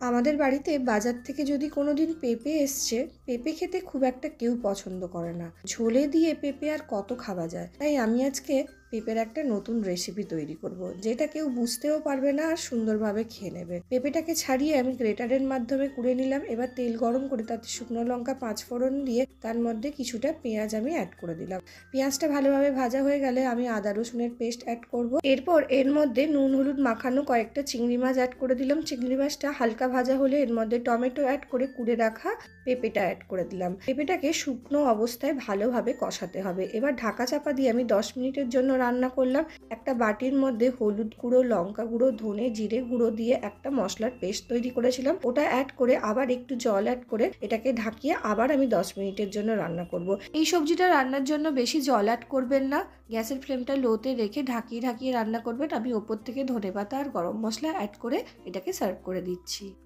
আমাদের বাড়িতে বাজার থেকে যদি কোনোদিন পেঁপে এসছে, পেঁপে খেতে খুব একটা কেউ পছন্দ করে না। ঝোলে দিয়ে পেঁপে আর কত খাওয়া যায়? তাই আমি আজকে পেঁপের একটা নতুন রেসিপি তৈরি করব, যেটা কেউ বুঝতেও পারবে না আর সুন্দরভাবে খেয়ে নেবে। পেঁপেটাকে ছাড়িয়ে আমি গ্রেটারের মাধ্যমে কুড়ে নিলাম। এবার তেল গরম করে তাতে শুকনো লঙ্কা 5 ফোড়ন দিয়ে তার মধ্যে কিছুটা পেঁয়াজ আমি অ্যাড করে দিলাম। পেঁয়াজটা ভালোভাবে ভাজা হয়ে গেলে আমি আদা রসুনের পেস্ট অ্যাড করব। এরপর এর মধ্যে নুন হলুদ মাখানো কয়েকটা চিংড়ি মাছ অ্যাড করে দিলাম। চিংড়ি মাছটা হালকা ভাজা হলে এর মধ্যে টমেটো অ্যাড করে কুড়ে রাখা পেঁপেটা অ্যাড করে দিলাম। পেঁপেটাকে শুকনো অবস্থায় ভালোভাবে কষাতে হবে। এবার ঢাকা চাপা দিয়ে আমি 10 মিনিটের জন্য রান্না করলাম। একটা বাটির মধ্যে হলুদ গুঁড়ো, লঙ্কা গুঁড়ো, ধনে জিরে গুঁড়ো দিয়ে একটা মশলার পেস্ট তৈরি করেছিলাম, ওটা অ্যাড করে আবার একটু জল অ্যাড করে এটাকে ঢাকিয়ে আবার আমি 10 মিনিটের জন্য রান্না করব। এই সবজিটা রান্নার জন্য বেশি জল অ্যাড করবেন না, গ্যাসের ফ্লেমটা লোতে রেখে ঢাকিয়ে ঢাকিয়ে রান্না করবেন। আমি ওপর থেকে ধনেপাতা আর গরম মশলা অ্যাড করে এটাকে সার্ভ করে দিচ্ছি।